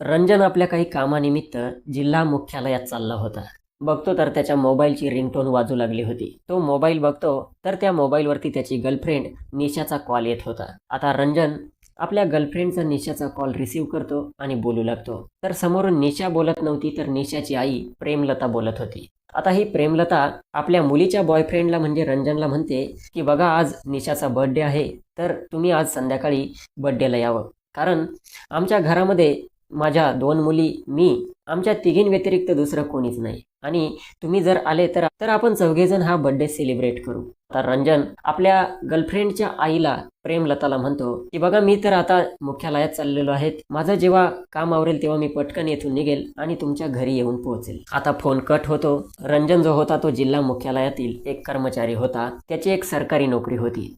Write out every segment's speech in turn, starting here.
रंजन आपल्या काही कामानिमित्त जिल्हा मुख्यालयात चालला होता. बघतो तर त्याच्या मोबाईलची रिंगटोन वाजू लागली होती. तो मोबाईल बघतो तर त्या मोबाईलवरती त्याची गर्लफ्रेंड निशाचा कॉल येत होता. आता रंजन आपल्या गर्लफ्रेंडचा निशाचा कॉल रिसीव्ह करतो आणि बोलू लागतो. तर समोरून निशा बोलत नव्हती, तर निशाची आई प्रेमलता बोलत होती. आता ही प्रेमलता आपल्या मुलीच्या बॉयफ्रेंडला म्हणजे रंजनला म्हणते की बघा, आज निशाचा बर्थडे आहे, तर तुम्ही आज संध्याकाळी बर्थडेला यावं. कारण आमच्या घरामध्ये माझ्या 2 मुली, मी, आमच्या तिघींव्यतिरिक्त दुसरं कोणीच नाही आणि तुम्ही जर आले तर आपण चौघेजण हा बर्थडे सेलिब्रेट करू. आता रंजन आपल्या गर्लफ्रेंडच्या आईला प्रेमलताला म्हणतो की बघा, मी तर आता मुख्यालयात चाललेलो आहे. माझं जेव्हा काम आवरेल तेव्हा मी पटकन येथून निघेल आणि तुमच्या घरी येऊन पोहोचेल. आता फोन कट होतो. रंजन जो होता तो जिल्हा मुख्यालयातील एक कर्मचारी होता. त्याची एक सरकारी नोकरी होती.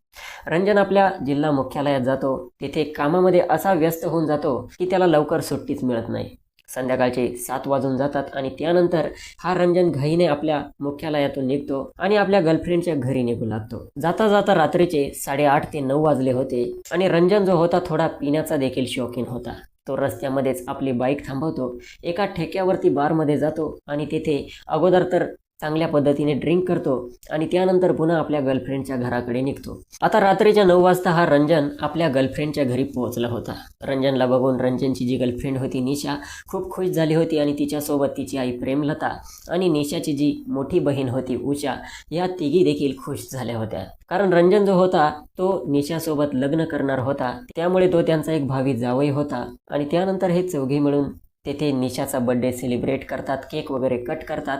रंजन आपल्या जिल्हा मुख्यालयात जातो. तिथे कामामध्ये असा व्यस्त होऊन जातो की त्याला लवकर सुट्टीच मिळत नाही. संध्याकाळचे 7 वाजून जातात आणि त्यानंतर हा रंजन घाईने आपल्या मुख्यालयातून निघतो आणि आपल्या गर्लफ्रेंडच्या घरी निघू लागतो. जाता जाता रात्रीचे 8:30 ते 9 वाजले होते आणि रंजन जो होता थोडा पिण्याचा देखील शौकीन होता. तो रस्त्यामध्येच आपली बाईक थांबवतो, एका ठेक्यावरती बारमध्ये जातो आणि तेथे अगोदर तर चांगल्या पद्धतीने ड्रिंक करतो आणि त्यानंतर पुन्हा आपल्या गर्लफ्रेंडच्या घराकडे निघतो. आता रात्रीच्या 9 वाजता हा रंजन आपल्या गर्लफ्रेंडच्या घरी पोहोचला होता. रंजनला बघून रंजनची जी गर्लफ्रेंड होती निशा खूप खुश झाली होती आणि तिच्यासोबत तिची आई प्रेमलता आणि निशाची जी मोठी बहीण होती उषा, या तिघी देखील खुश झाल्या होत्या. कारण रंजन जो होता तो निशासोबत लग्न करणार होता, त्यामुळे तो त्यांचा एक भावी जावई होता आणि त्यानंतर हे चौघे मिळून तेथे निशाचा बर्थडे सेलिब्रेट करतात, केक वगैरे कट करतात.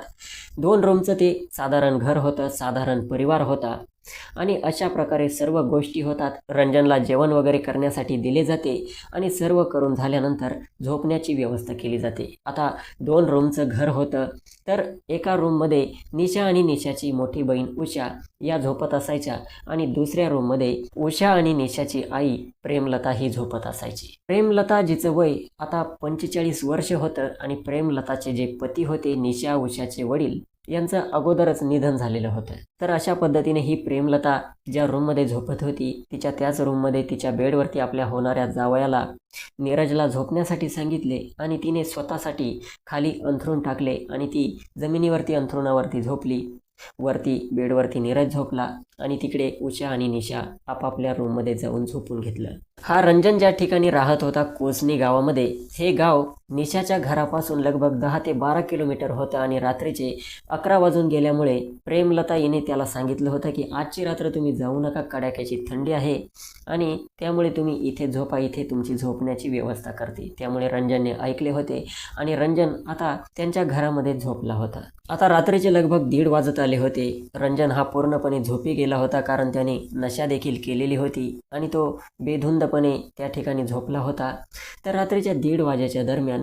2 रूमचं ते साधारण घर होतं, साधारण परिवार होता आणि अशा प्रकारे सर्व गोष्टी होतात. रंजनला जेवण वगैरे करण्यासाठी दिले जाते आणि सर्व करून झाल्यानंतर झोपण्याची व्यवस्था केली जाते. आता 2 रूमचं घर होतं, तर एका रूममध्ये निशा आणि निशाची मोठी बहीण उषा या झोपत असायच्या आणि दुसऱ्या रूममध्ये उषा आणि निशाची आई प्रेमलता ही झोपत असायची. प्रेमलता जिचं वय आता 45 वर्ष होतं आणि प्रेमलताचे जे पती होते निशा उषाचे वडील, यांचं अगोदरच निधन झालेलं होतं. तर अशा पद्धतीने ही प्रेमलता ज्या रूममध्ये झोपत होती तिच्या त्याच रूममध्ये तिच्या बेडवरती आपल्या होणाऱ्या जावयाला नीरजला झोपण्यासाठी सांगितले आणि तिने स्वतःसाठी खाली अंथरूण टाकले आणि ती जमिनीवरती अंथरुणावरती झोपली. वरती बेडवरती नीरज झोपला आणि तिकडे उषा आणि निशा आपापल्या रूममध्ये जाऊन झोपून घेतलं. हा रंजन ज्या ठिकाणी राहत होता कोसनी गावामध्ये, हे गाव निशाच्या घरापासून लगभग 10 ते 12 किलोमीटर होतं आणि रात्रीचे 11 वाजून गेल्यामुळे प्रेमलता हिने त्याला सांगितलं होतं की आजची रात्र तुम्ही जाऊ नका, कडाक्याची थंडी आहे आणि त्यामुळे तुम्ही इथे झोपा, इथे तुमची झोपण्याची व्यवस्था करते. त्यामुळे रंजनने ऐकले होते आणि रंजन आता त्यांच्या घरामध्ये झोपला होता. आता रात्रीचे लगभग 1:30 वाजत आले होते. रंजन हा पूर्णपणे झोपी गेला होता, कारण त्याने नशा देखील केलेली होती आणि तो बेधुंदपणे त्या ठिकाणी झोपला होता. तर रात्रीच्या 1:30 वाजेच्या दरम्यान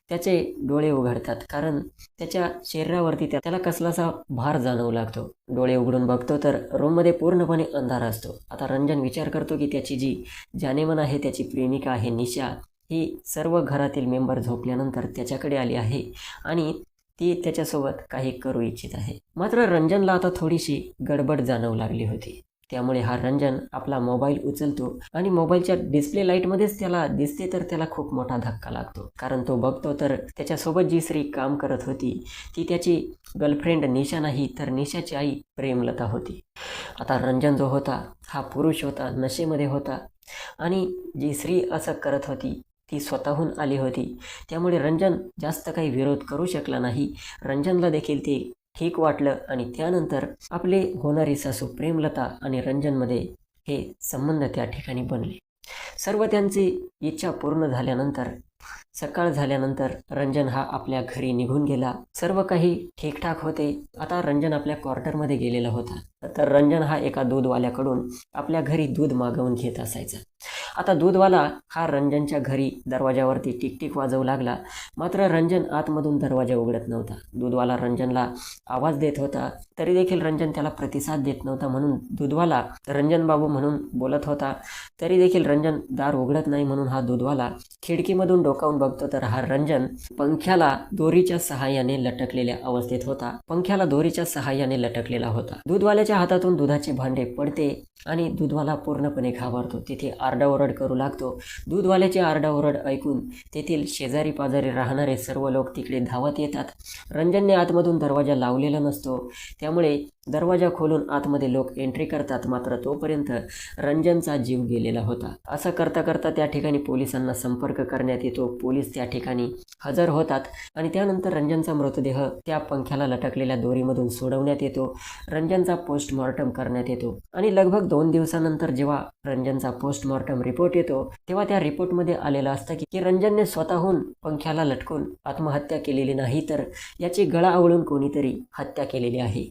त्याचे डोळे उघडतात, कारण त्याच्या शरीरावरती त्याला कसलासा भार जाणवू लागतो. डोळे उघडून बघतो तर रूममध्ये पूर्णपणे अंधार असतो. आता रंजन विचार करतो की त्याची जी जानेमन आहे, त्याची प्रेमिका आहे निशा, ही सर्व घरातील मेंबर झोपल्यानंतर त्याच्याकडे आली आहे आणि ती त्याच्यासोबत काही करू इच्छित आहे. मात्र रंजनला आता थोडीशी गडबड जाणवू लागली होती. त्यामुळे हा रंजन आपला मोबाईल उचलतो आणि मोबाईलच्या डिस्प्ले लाईटमध्येच त्याला दिसते, तर त्याला खूप मोठा धक्का लागतो. कारण तो बघतो तर त्याच्यासोबत जी स्त्री काम करत होती ती त्याची गर्लफ्रेंड निशा नाही, तर निशाची आई प्रेमलता होती. आता रंजन जो होता हा पुरुष होता, नशेमध्ये होता आणि जी स्त्री असं करत होती ती स्वतःहून आली होती. त्यामुळे रंजन जास्त काही विरोध करू शकला नाही. रंजनला देखील ते ठीक वाटलं आणि त्यानंतर आपले होणारी सासू प्रेमलता आणि रंजनमध्ये हे संबंध त्या ठिकाणी बनले. सर्व त्यांची इच्छा पूर्ण झाल्यानंतर सकाळ झाल्यानंतर रंजन हा आपल्या घरी निघून गेला. सर्व काही ठीकठाक होते. आता रंजन आपल्या क्वार्टरमध्ये गेलेला होता. तर रंजन हा एका दूधवाल्याकडून आपल्या घरी दूध मागवून घेत असायचा. आता दूधवाला हा रंजनच्या घरी दरवाजावरती टिकटिक वाजवू लागला, मात्र रंजन आतमधून दरवाजा उघडत नव्हता. दूधवाला रंजनला आवाज देत होता, तरी देखील रंजन त्याला प्रतिसाद देत नव्हता. म्हणून दूधवाला रंजन बाबू म्हणून बोलत होता, तरी देखील रंजन दार उघडत नाही. म्हणून हा दूधवाला खिडकीमधून डोकावून बघतो तर हा रंजन पंख्याला दोरीच्या सहाय्याने लटकलेल्या अवस्थेत होता. पंख्याला दोरीच्या सहाय्याने लटकलेला होता. दूधवाल्याच्या हातातून दुधाचे भांडे पडते आणि दूधवाला पूर्णपणे घाबरतो. तिथे आरडाओरड करू लागतो. दूधवाल्याची आरडाओरड ऐकून तेथील शेजारी पाजारी राहणारे सर्व लोक तिकडे धावत येतात. रंजनने आतमधून दरवाजा लावलेला नसतो, त्यामुळे दरवाजा खोलून आतमध्ये लोक एंट्री करतात. मात्र तोपर्यंत रंजनचा जीव गेलेला होता. असं करता करता त्या ठिकाणी पोलिसांना संपर्क करण्यात येतो. पोलीस त्या ठिकाणी हजर होतात आणि त्यानंतर रंजनचा मृतदेह त्या पंख्याला लटकलेल्या दोरीमधून सोडवण्यात येतो. रंजनचा पोस्टमॉर्टम करण्यात येतो आणि लगभग 2 दिवसानंतर जेव्हा रंजनचा पोस्टमॉर्टम रिपोर्ट येतो तेव्हा त्या रिपोर्टमध्ये आलेलं असतं की रंजनने स्वतःहून पंख्याला लटकून आत्महत्या केलेली नाही, तर याची गळा आवळून कोणीतरी हत्या केलेली आहे.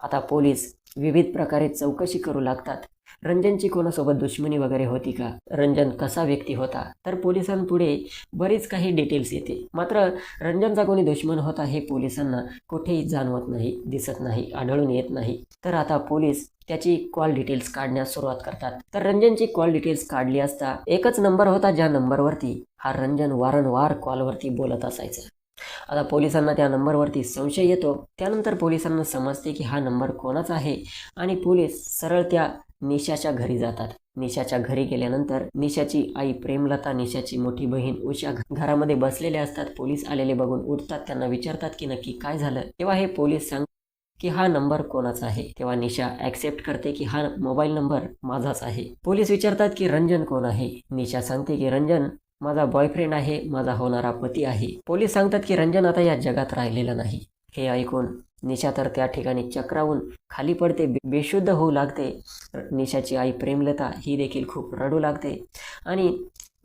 आता पोलीस विविध प्रकारे चौकशी करू लागतात. रंजनची कोणासोबत दुश्मनी वगैरे होती का, रंजन कसा व्यक्ती होता, तर पोलिसांपुढे बरीच काही डिटेल्स येते. मात्र रंजनचा कोणी दुश्मन होता हे पोलिसांना कुठेही जाणवत नाही, दिसत नाही, आढळून येत नाही. तर आता पोलीस त्याची कॉल डिटेल्स काढण्यास सुरुवात करतात. तर रंजनची कॉल डिटेल्स काढली असता एकच नंबर होता ज्या नंबरवरती हा रंजन वारंवार कॉलवरती बोलत असायचा. आता पोलिसांना त्या नंबरवरती संशय येतो. त्यानंतर पोलिसांना समजते की हा नंबर कोणाचा आहे आणि पोलीस सरळ त्या निशाच्या घरी जातात. निशाच्या घरी गेल्यानंतर निशाची आई प्रेमलता, निशाची मोठी बहीण उषा घरामध्ये बसलेले असतात. पोलीस आलेले बघून उठतात, त्यांना विचारतात की नक्की काय झालं. तेव्हा हे पोलीस सांगतात की हा नंबर कोणाचा आहे. तेव्हा निशा ॲक्सेप्ट करते की हा मोबाईल नंबर माझाच आहे. पोलीस विचारतात की रंजन कोण आहे. निशा सांगते की रंजन माझा बॉयफ्रेंड आहे, माझा होणारा पती आहे. पोलीस सांगतात की रंजन आता या जगात राहिलेला नाही. हे ऐकून निशा तर त्या ठिकाणी चक्रावून खाली पडते, बेशुद्ध होऊ लागते. निशाची आई प्रेमलता ही देखील खूप रडू लागते आणि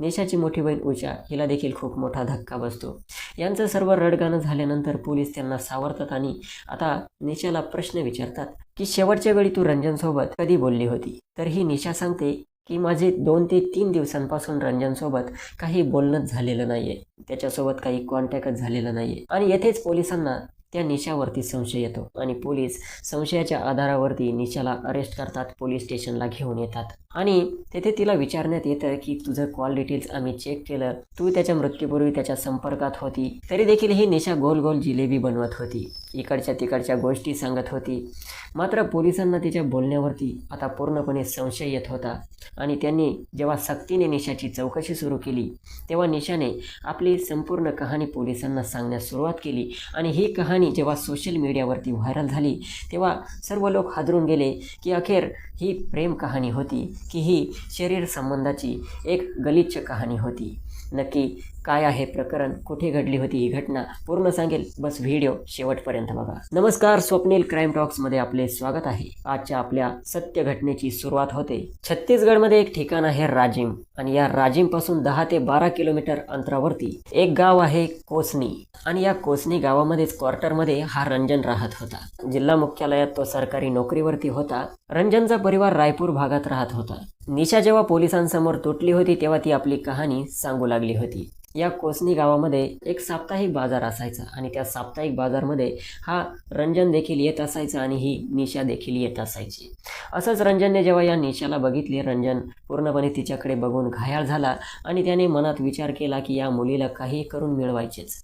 निशाची मोठी बहीण उषा हिला देखील खूप मोठा धक्का बसतो. यांचं सर्व रडगाणं झाल्यानंतर पोलीस त्यांना सावरतात आणि आता निशाला प्रश्न विचारतात की शेवटच्या वेळी तू रंजनसोबत कधी बोलली होती. तर ही निशा सांगते की माझे 2 ते 3 दिवसांपासून रंजनसोबत काही बोलणंच झालेलं नाहीये, त्याच्यासोबत काही कॉन्टॅक्टच झालेला नाहीये. आणि येथेच पोलिसांना त्या निशावरती संशय येतो आणि पोलीस संशयाच्या आधारावरती निशाला अरेस्ट करतात, पोलीस स्टेशनला घेऊन येतात आणि तेथे तिला विचारण्यात येतं की तुझं कॉल डिटेल्स आम्ही चेक केलं, तू त्याच्या मृत्यूपूर्वी त्याच्या संपर्कात होती. तरी देखील ही निशा गोल गोल जिलेबी बनवत होती, इकडच्या तिकडच्या गोष्टी सांगत होती. मात्र पोलिसांना तिच्या बोलण्यावरती आता पूर्णपणे संशय येत होता आणि त्यांनी जेव्हा सक्तीने निशाची चौकशी सुरू केली तेव्हा निशाने आपली संपूर्ण कहाणी पोलिसांना सांगण्यास सुरुवात केली. आणि ही कहाणी जेव्हा सोशल मीडियावरती व्हायरल झाली तेव्हा सर्व लोक हादरून गेले की अखेर ही प्रेम कहाणी होती की ही शरीर संबंधाची एक गलिच्छ कहाणी होती. नक्की काय आहे प्रकरण, कुठे घडली होती ही घटना, पूर्ण सांगेल, बस व्हिडिओ शेवटपर्यंत बघा. नमस्कार, स्वप्नील क्राईम टॉक्समध्ये आपले स्वागत आहे. आजच्या आपल्या सत्य घटनेची सुरुवात होते छत्तीसगडमध्ये. एक ठिकाण आहे राजिम आणि या राजिमपासून 10 ते 12 किलोमीटर अंतरावरती एक गाव आहे कोसनी आणि या कोसनी गावामध्येच क्वार्टरमध्ये हा रंजन राहत होता. जिल्हा मुख्यालयात तो सरकारी नोकरीवरती होता. रंजनचा परिवार रायपूर भागात राहत होता. निशा जेव्हा पोलिसांसमोर तुटली होती तेव्हा ती आपली कहाणी सांगू लागली होती. या कोसनी गावामध्ये एक साप्ताहिक बाजार असायचा आणि त्या साप्ताहिक बाजारमध्ये हा रंजन देखील येत असायचा आणि ही निशा देखील येत असायची. असंच रंजनने जेव्हा या निशाला बघितले, रंजन पूर्णपणे तिच्याकडे बघून घायाळ झाला आणि त्याने मनात विचार केला की या मुलीला काही करून मिळवायचेच.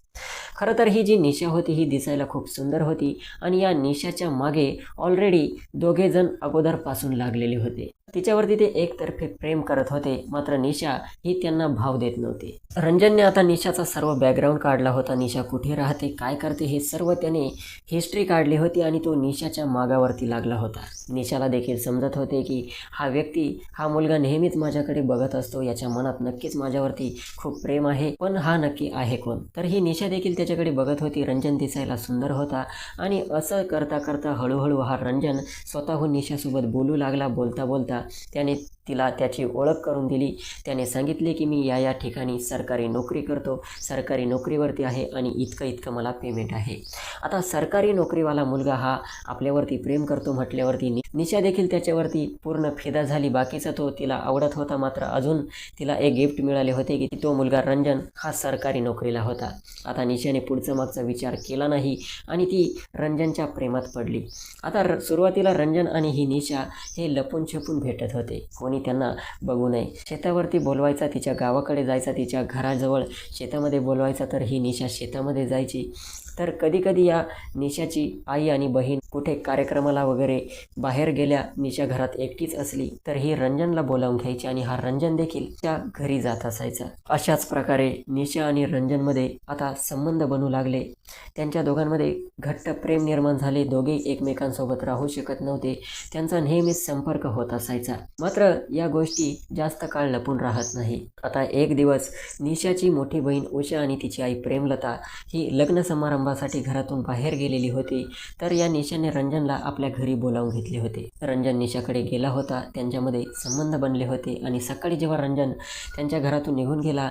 खरं तर ही जी निशा होती ही दिसायला खूप सुंदर होती आणि या निशाच्या मागे ऑलरेडी दोघे जण अगोदरपासून लागलेले होते. तिच्यावरती ते एकतर्फे प्रेम करत होते, मात्र निशा ही त्यांना भाव देत नव्हती. रंजनने आता निशाचा सर्व बॅकग्राऊंड काढला होता. निशा कुठे राहते, काय करते हे सर्व त्याने हिस्ट्री काढली होती आणि तो निशाच्या मागावरती लागला होता. निशाला देखील समजत होते की हा व्यक्ती, हा मुलगा नेहमीच माझ्याकडे बघत असतो, याच्या मनात नक्कीच माझ्यावरती खूप प्रेम आहे, पण हा नक्की आहे कोण. तर ही निशा देखील त्याच्याकडे बघत होती. रंजन दिसायला सुंदर होता आणि असं करता करता हळूहळू हा रंजन स्वतःहून निशासोबत बोलू लागला. बोलता बोलता त्याने तिला त्याची ओळख करून दिली. त्याने सांगितले की मी या ठिकाणी सरकारी नोकरी करतो, सरकारी नोकरीवरती आहे आणि इतकं मला पेमेंट आहे. आता सरकारी नोकरीवाला मुलगा हा आपल्यावरती प्रेम करतो म्हटल्यावरती निशा देखील त्याच्यावरती पूर्ण फिदा झाली. बाकीचा तो तिला आवडत होता, मात्र अजून तिला एक गिफ्ट मिळाले होते की तो मुलगा रंजन हा सरकारी नोकरीला होता. आता निशाने पुढचा मागचा विचार केला नाही आणि ती रंजनच्या प्रेमात पडली. आता सुरुवातीला रंजन आणि ही निशा हे लपून छपून भेटत होते, कोणी कोणी त्यांना बघू नये. शेतावरती बोलवायचा, तिच्या गावाकडे जायचा, तिच्या घराजवळ शेतामध्ये बोलवायचा, तर ही निशा शेतामध्ये जायची. तर कधीकधी या निशाची आई आणि बहीण कुठे कार्यक्रमाला वगैरे बाहेर गेल्या, निशा घरात एकटीच असली तर ही रंजनला बोलावून घ्यायची आणि हा रंजन देखील त्या घरी जात असायचा. अशाच प्रकारे निशा आणि रंजनमध्ये आता संबंध बनू लागले. त्यांच्या दोघांमध्ये घट्ट प्रेम निर्माण झाले. दोघे एकमेकांसोबत राहू शकत नव्हते. त्यांचा नेहमीच संपर्क होत असायचा. मात्र या गोष्टी जास्त काळ लपून राहत नाही. आता एक दिवस निशाची मोठी बहीण उषा आणि तिची आई प्रेमलता ही लग्न समारंभासाठी घरातून बाहेर गेलेली होती. तर या निशाने रंजनला आपल्या घरी बोलावून घेतले होते. रंजन निशाकडे गेला होता. त्यांच्यामध्ये संबंध बनले होते आणि सकाळी जेव्हा रंजन त्यांच्या घरातून निघून गेला,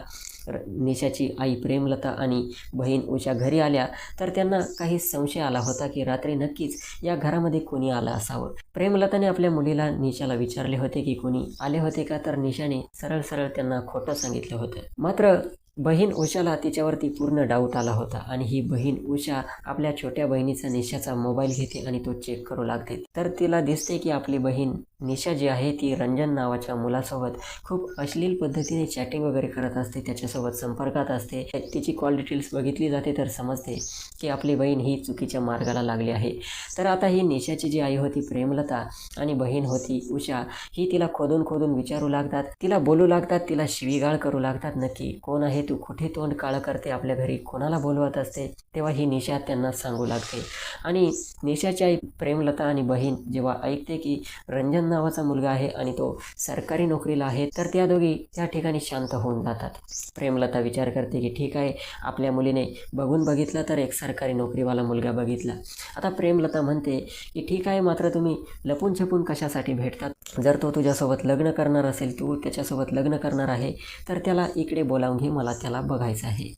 निशाची आई प्रेमलता आणि बहीण उषा घरी आल्या तर त्यांना काही संशय आला होता की रात्री नक्कीच या घरामध्ये कोणी आलं असावं. प्रेमलताने आपल्या मुलीला निशाला विचारले होते की कोणी आले होते का, तर निशाने सरळ सरळ त्यांना खोटं सांगितलं होतं. मात्र बहीण उषाला तिच्यावरती पूर्ण डाऊट आला होता आणि ही बहीण उषा आपल्या छोट्या बहिणीचा निशाचा मोबाईल घेते आणि तो चेक करू लागते. तर तिला दिसते की आपली बहीण निशा जी आहे ती रंजन नावाच्या मुलासोबत खूप अश्लील पद्धतीने चॅटिंग वगैरे करत असते, त्याच्यासोबत संपर्कात असते. तिची कॉल डिटेल्स बघितली जाते तर समजते की आपली बहीण ही चुकीच्या मार्गाला लागली आहे. तर आता ही निशाची जी आई होती प्रेमलता आणि बहीण होती उषा, ही तिला खोदून खोदून विचारू लागतात, तिला बोलू लागतात, तिला शिवीगाळ करू लागतात. नक्की कोण आहे तू, कुठे तोंड काळं करते, आपल्या घरी कोणाला बोलवत असते. तेव्हा ही निशा त्यांना सांगू लागते आणि निशाची आई प्रेमलता आणि बहीण जेव्हा ऐकते की रंजन नावाचा मुलगा आहे आणि तो सरकारी नोकरीला आहे, तर त्या दोघी त्या ठिकाणी शांत होऊन जातात. प्रेमलता विचार करते की ठीक आहे, आपल्या मुलीने बघून बघितलं तर एक सरकारी नोकरीवाला मुलगा बघितला. आता प्रेमलता म्हणते की ठीक आहे, मात्र तुम्ही लपून छपून कशासाठी भेटतात? जर तो तुझ्यासोबत लग्न करणार असेल, तू त्याच्यासोबत लग्न करणार आहे, तर त्याला इकडे बोलावून घे, मला त्याला बघायचं आहे.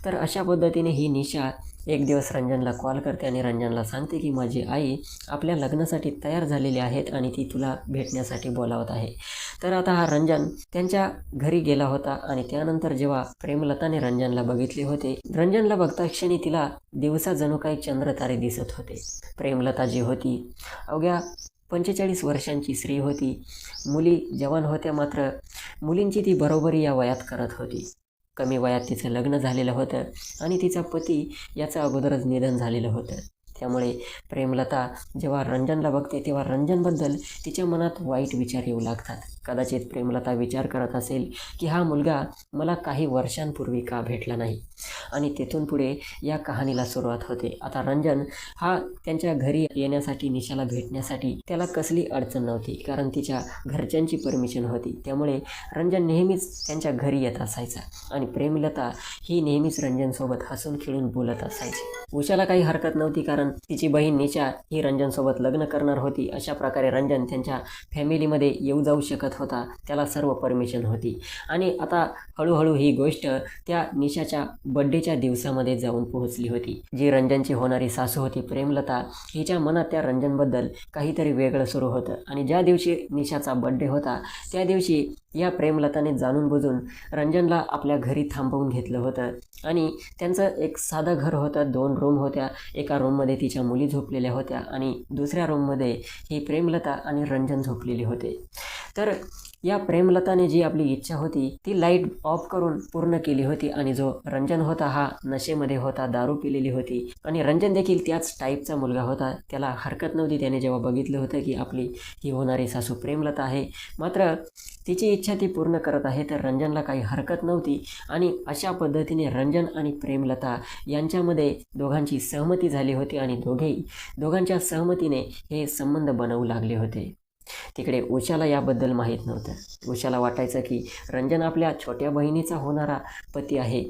तर अशा पद्धतीने ही निशा एक दिवस रंजनला कॉल करते आणि रंजनला सांगते की माझी आई आपल्या लग्नासाठी तयार झालेली आहेत आणि ती तुला भेटण्यासाठी बोलावत आहे. तर आता हा रंजन त्यांच्या घरी गेला होता आणि त्यानंतर जेव्हा प्रेमलताने रंजनला बघितले होते, रंजनला बघता क्षणी तिला दिवसा जणू काही चंद्रतारे दिसत होते. प्रेमलता जी होती अवघ्या 45 वर्षांची स्त्री होती. मुली जवान होत्या, मात्र मुलींची ती बरोबरी या वयात करत होती. कमी वयात तिचं लग्न झालेलं होतं आणि तिचा पती याचं अगोदरच निधन झालेलं होतं. त्यामुळे प्रेमलता जेव्हा रंजनला बघते तेव्हा रंजनबद्दल तिच्या मनात वाईट विचार येऊ लागतात. कदाचित प्रेमलता विचार करत असेल की हा मुलगा मला काही वर्षांपूर्वी का भेटला नाही, आणि तिथून पुढे या कहाणीला सुरुवात होते. आता रंजन हा त्यांच्या घरी येण्यासाठी, निशाला भेटण्यासाठी त्याला कसली अडचण नव्हती, कारण तिच्या घरच्यांची परमिशन होती. त्यामुळे रंजन नेहमीच त्यांच्या घरी येत असायचा आणि प्रेमलता ही नेहमीच रंजनसोबत हसून खेळून बोलत असायची. उषाला काही हरकत नव्हती, कारण तिची बहीण निशा ही रंजनसोबत लग्न करणार होती. अशा प्रकारे रंजन त्यांच्या फॅमिलीमध्ये येऊ जाऊ शकत होता, त्याला सर्व परमिशन होती. आणि आता हळूहळू ही गोष्ट त्या निशाच्या बड्डेच्या दिवसामध्ये जाऊन पोहोचली होती. जी रंजनची होणारी सासू होती प्रेमलता, हिच्या मनात त्या रंजनबद्दल काहीतरी वेगळं सुरू होतं. आणि ज्या दिवशी निशाचा बड्डे होता त्या दिवशी या प्रेमलताने जाणून बुजून रंजनला आपल्या घरी थांबवून घेतलं होतं. आणि त्यांचं एक साधं घर होतं, 2 रूम होत्या. एका रूममध्ये तिच्या मुली झोपलेल्या होत्या आणि दुसऱ्या रूममध्ये ही प्रेमलता आणि रंजन झोपलेले होते. तर या प्रेमलताने जी आपली इच्छा होती ती लाईट ऑफ करून पूर्ण केली होती. आणि जो रंजन होता हा नशेमध्ये होता, दारू पिलेली होती आणि रंजन देखील त्याच टाईपचा मुलगा होता. त्याला हरकत नव्हती. त्याने जेव्हा बघितलं होतं की आपली ही होणारी सासू प्रेमलता आहे, मात्र तिची इच्छा ती पूर्ण करत आहे, तर रंजनला काही हरकत नव्हती. आणि अशा पद्धतीने रंजन आणि प्रेमलता यांच्यामध्ये दोघांची सहमती झाली होती आणि दोघांच्या सहमतीने हे संबंध बनवू लागले होते. तिकडे उषाला याबद्दल माहीत नव्हतं. उषाला वाटायचं की रंजन आपल्या छोट्या बहिणीचा होणारा पती आहे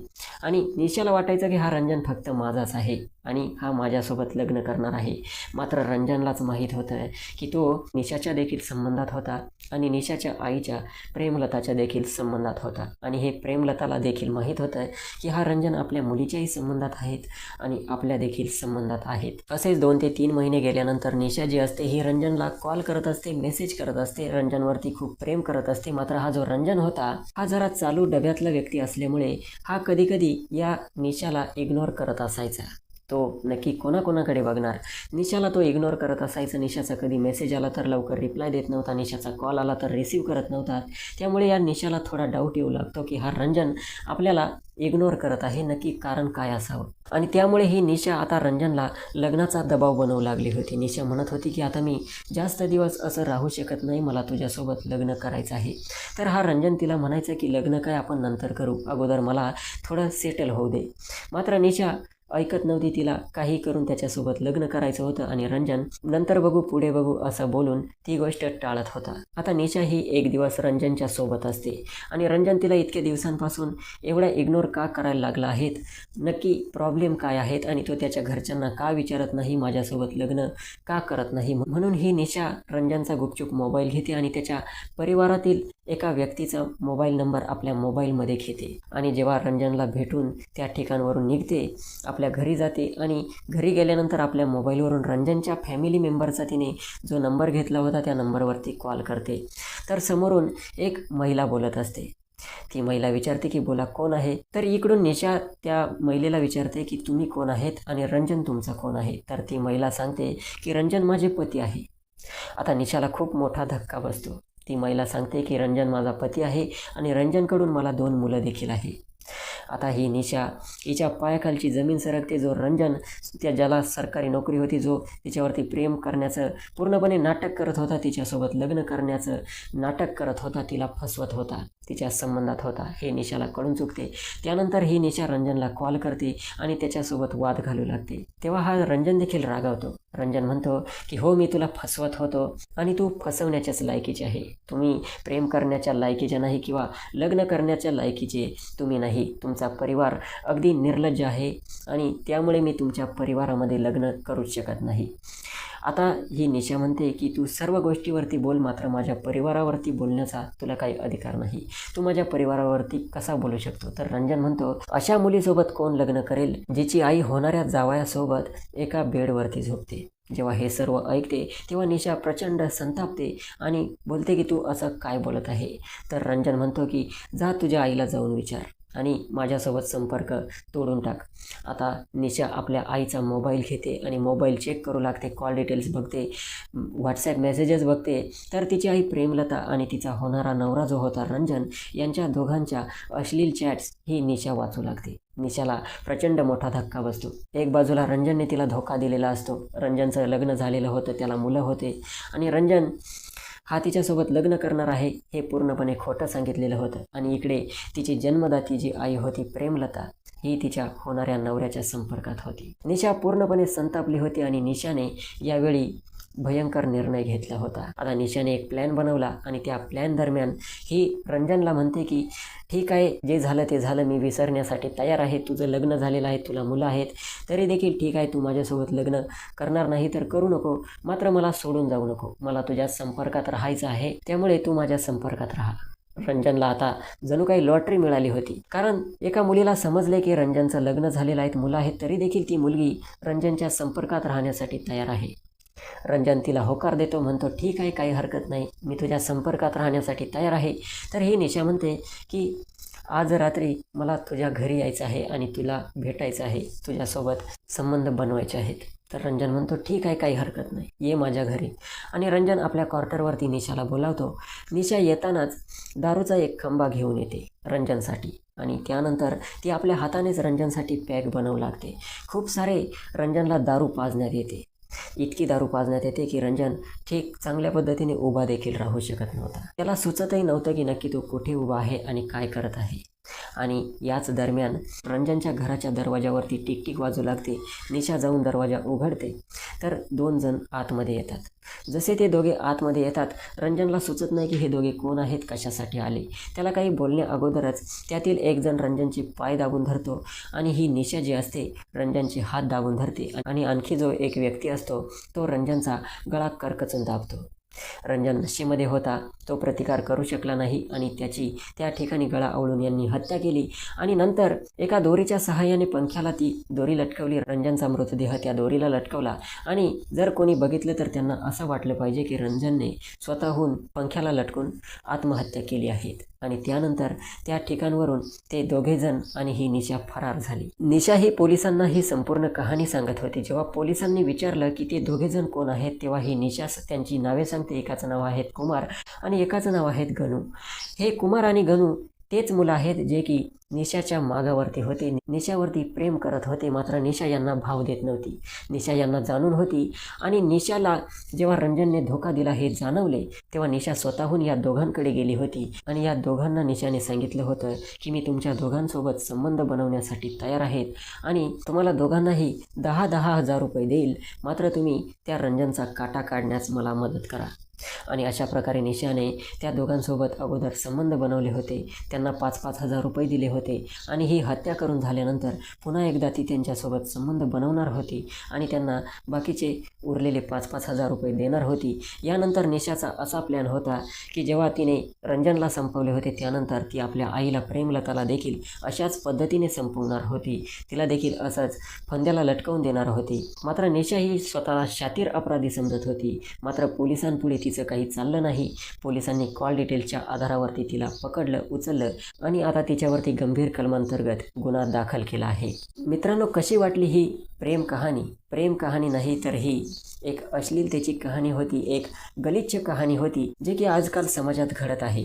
आणि निशाला वाटायचं की हा रंजन फक्त माझाच आहे आणि हा माझ्यासोबत लग्न करणार आहे. मात्र रंजनलाच माहीत होतं की तो निशाच्या देखील संबंधात होता आणि निशाच्या आईच्या प्रेमलताच्या देखील संबंधात होता. आणि हे प्रेमलताला देखील माहीत होतं की हा रंजन आपल्या मुलीच्याही संबंधात आहेत आणि आपल्या देखील संबंधात आहेत. असेच 2 ते 3 महिने गेल्यानंतर निशा जी असते ही रंजनला कॉल करत असते, मेसेज करत असते, रंजनवरती खूप प्रेम करत असते. मात्र हा जो रंजन होता हा जरा चालू डब्यातला व्यक्ती असल्यामुळे हा कधी कधी या निशाला इग्नोर करत असायचा. तो नक्की कोणाकोणाकडे बघणार. निशाला तो इग्नोर करत असायचा. निशाचा कधी मेसेज आला तर लवकर रिप्लाय देत नव्हता. निशाचा कॉल आला तर रिसीव करत नव्हता. त्यामुळे या निशाला थोडा डाऊट येऊ लागतो की हा रंजन आपल्याला इग्नोर करत आहे, नक्की कारण काय असावं. आणि त्यामुळे ही निशा आता रंजनला लग्नाचा दबाव बनवू लागली होती. निशा म्हणत होती की आता मी जास्त दिवस असं राहू शकत नाही, मला तुझ्यासोबत लग्न करायचं आहे. तर हा रंजन तिला म्हणायचं की लग्न काय आपण नंतर करू, अगोदर मला थोडं सेटल होऊ दे. मात्र निशा ऐकत नव्हती. तिला काही करून त्याच्यासोबत लग्न करायचं होतं आणि रंजन नंतर बघू पुढे बघू असं बोलून ती गोष्ट टाळत होता. आता निशा ही एक दिवस रंजनच्या सोबत असते आणि रंजन तिला इतक्या दिवसांपासून एवढा इग्नोर का करायला लागला आहेत, नक्की प्रॉब्लेम काय आहेत आणि तो त्याच्या घरच्यांना का विचारत नाही, माझ्यासोबत लग्न का करत नाही. म्हणून ही निशा रंजनचा गुपचूप मोबाईल घेते आणि त्याच्या परिवारातील एका व्यक्तीचा मोबाईल नंबर आपल्या मोबाईलमध्ये घेते आणि जेव्हा रंजनला भेटून त्या ठिकाणावरून निघते, आपल्या घरी जाते आणि घरी गेल्यानंतर आपल्या मोबाईलवरून रंजनच्या फॅमिली मेंबरचा तिने जो नंबर घेतला होता त्या नंबरवरती कॉल करते. तर समोरून एक महिला बोलत असते. ती महिला विचारते की बोला कोण आहे. तर इकडून निशा त्या महिलेला विचारते की तुम्ही कोण आहेत आणि रंजन तुमचा कोण आहे. तर ती महिला सांगते की रंजन माझे पती आहे. आता निशाला खूप मोठा धक्का बसतो. ती महिला सांगते की रंजन माझा पती आहे आणि रंजनकडून मला 2 मुलं देखील आहे. आता ही निशा हिच्या पायाखालची जमीन सरकते. जो रंजन त्या ज्याला सरकारी नोकरी होती, जो तिच्यावरती प्रेम करण्याचं पूर्णपणे नाटक करत होता, तिच्यासोबत लग्न करण्याचं नाटक करत होता, तिला फसवत होता, तिच्या संबंधात होता, हे निशाला कळून चुकते. त्यानंतर ही निशा रंजनला कॉल करते आणि त्याच्यासोबत वाद घालू लागते. तेव्हा हा रंजन देखील रागावतो. रंजन म्हणतो की हो मी तुला फसवत होतो आणि तू फसवण्याच्याच लायकीचे आहे. तुम्ही प्रेम करण्याच्या लायकीचे नाही किंवा लग्न करण्याच्या लायकीचे तुम्ही नाही. तुमचा परिवार अगदी निर्लज्ज आहे आणि त्यामुळे मी तुमच्या परिवारामध्ये लग्न करूच शकत नाही. आता ही निशा म्हणते की तू सर्व गोष्टीवरती बोल, मात्र माझ्या परिवारावरती बोलण्याचा तुला काही अधिकार नाही. तू माझ्या परिवारावरती कसा बोलू शकतो. तर रंजन म्हणतो अशा मुलीसोबत कोण लग्न करेल जिची आई होणाऱ्या जावयासोबत एका बेडवरती झोपते. जेव्हा हे सर्व ऐकते तेव्हा निशा प्रचंड संतापते आणि बोलते की तू असं काय बोलत आहे. तर रंजन म्हणतो की जा तुझ्या आईला जाऊन विचार आणि माझ्यासोबत संपर्क तोडून टाक. आता निशा आपल्या आईचा मोबाईल घेते आणि मोबाईल चेक करू लागते, कॉल डिटेल्स बघते, व्हॉट्सॲप मेसेजेस बघते. तर तिची आई प्रेमलता आणि तिचा होणारा नवरा जो होता रंजन यांच्या दोघांच्या अश्लील चॅट्स ही निशा वाचू लागते. निशाला प्रचंड मोठा धक्का बसतो. एक बाजूला रंजनने तिला धोका दिलेला असतो. रंजनचं लग्न झालेलं होतं, त्याला मुलं होते आणि रंजन हा तिच्यासोबत लग्न करणार आहे हे पूर्णपणे खोटं सांगितलेलं होतं. आणि इकडे तिची जन्मदाती जी आई होती प्रेमलता ही तिच्या होणाऱ्या नवऱ्याच्या संपर्कात होती. निशा पूर्णपणे संतापली होती आणि निशाने यावेळी भयंकर निर्णय घेतला होता. आता निशाने एक प्लॅन बनवला आणि त्या प्लॅन दरम्यान ही रंजनला म्हणते की ठीक आहे, जे झालं ते झालं, मी विसरण्यासाठी तयार आहे. तुझं लग्न झालेलं आहे, तुला मुलं आहेत, तरी देखील ठीक आहे, तू माझ्यासोबत लग्न करणार नाही तर करू नको, मात्र मला सोडून जाऊ नको. मला तुझ्या संपर्कात राहायचं आहे, त्यामुळे तू माझ्या संपर्कात राहा. रंजनला आता जणू काही लॉटरी मिळाली होती. कारण एका मुलीला समजले की रंजनचं लग्न झालेलं आहे, मुलं आहेत, तरी देखील ती मुलगी रंजनच्या संपर्कात राहण्यासाठी तयार आहे. रंजन तिला होकार देतो, म्हणतो ठीक आहे, काही हरकत नाही, मी तुझ्या संपर्कात राहण्यासाठी तयार आहे. तर ही निशा म्हणते की आज रात्री मला तुझ्या घरी यायचं आहे आणि तुला भेटायचं आहे, तुझ्यासोबत संबंध बनवायचे आहेत. तर रंजन म्हणतो ठीक आहे, काही हरकत नाही, ये माझ्या घरी. आणि रंजन आपल्या क्वार्टरवरती निशाला बोलावतो. निशा येतानाच दारूचा एक खंबा घेऊन येते रंजनसाठी आणि त्यानंतर ती आपल्या हातानेच रंजनसाठी पॅक बनवू लागते. खूप सारे रंजनला दारू पाजण्यात येते. इतकी दारू पाजण्यात येते की रंजन ठीक चांगल्या पद्धतीने उभा देखील राहू शकत नव्हता. त्याला सुचतही नव्हतं की नक्की तो कुठे उभा आहे आणि काय करत आहे. आणि याच दरम्यान रंजनच्या घराच्या दरवाजावरती टिकटिक वाजू लागते. निशा जाऊन दरवाजा उघडते तर 2 जण आतमध्ये येतात. जसे ते दोघे आतमध्ये येतात, रंजनला सुचत नाही की हे दोघे कोण आहेत, कशासाठी आले. त्याला काही बोलण्या अगोदरच त्यातील एक जण रंजनचे पाय दाबून धरतो आणि ही निशा जी असते रंजनचे हात दाबून धरते आणि आणखी जो एक व्यक्ती असतो तो रंजनचा गळा करकचून दाबतो. रंजन नशेमध्ये होता, तो प्रतिकार करू शकला नाही आणि त्याची त्या ठिकाणी गळा आवळून यांनी हत्या केली आणि नंतर एका दोरीच्या सहाय्याने पंख्याला ती दोरी लटकवली. रंजनचा मृतदेह त्या दोरीला लटकवला आणि जर कोणी बघितलं तर त्यांना असं वाटलं पाहिजे की रंजनने स्वतःहून पंख्याला लटकून आत्महत्या केली आहे. आणि त्यानंतर त्या ठिकाणावरून ते दोघेजण आणि ही निशा फरार झाली. निशा ही पोलिसांना ही संपूर्ण कहाणी सांगत होती. जेव्हा पोलिसांनी विचारलं की ते दोघेजण कोण आहेत, तेव्हा ही निशा त्यांची नावे सांगते. एकाचं नाव आहे कुमार आणि एकाचं नाव आहे गणू. हे कुमार आणि गणू तेच मुलं आहेत जे की निशाच्या मागावरती होते, निशावरती प्रेम करत होते. मात्र निशा यांना भाव देत नव्हती. निशा यांना जाणून होती आणि निशाला जेव्हा रंजनने धोका दिला हे जाणवले, तेव्हा निशा स्वतःहून या दोघांकडे गेली होती आणि या दोघांना निशाने सांगितलं होतं की मी तुमच्या दोघांसोबत संबंध बनवण्यासाठी तयार आहेत आणि तुम्हाला दोघांनाही 10,000 रुपये देईल, मात्र तुम्ही त्या रंजनचा काटा काढण्यास मला मदत करा. आणि अशा प्रकारे निशाने त्या दोघांसोबत अगोदर संबंध बनवले होते. त्यांना 5,000 रुपये दिले होते आणि ही हत्या करून झाल्यानंतर पुन्हा एकदा ती त्यांच्यासोबत संबंध बनवणार होती आणि त्यांना बाकीचे उरलेले 5,000 रुपये देणार होती. यानंतर निशाचा असा प्लॅन होता की जेव्हा तिने रंजनला संपवले होते त्यानंतर ती आपल्या आईला प्रेमलताला देखील अशाच पद्धतीने संपवणार होती. तिला देखील असंच फंद्याला लटकवून देणार होती. मात्र निशा ही स्वतःला शातीर अपराधी समजत होती. मात्र पोलिसांपुढे तिचं काही चाललं नाही. पोलिसांनी कॉल डिटेल्सच्या आधारावरती तिला पकडलं, उचललं आणि आता तिच्यावरती गंभीर कलमांतर्गत गुन्हा दाखल केला आहे. मित्रांनो, कशी वाटली ही प्रेम कहाणी? प्रेम कहाणी नाही तर ही एक अश्लीलतेची कहाणी होती, एक गलिच्छ कहाणी होती, जे की आजकाल समाजात घडत आहे.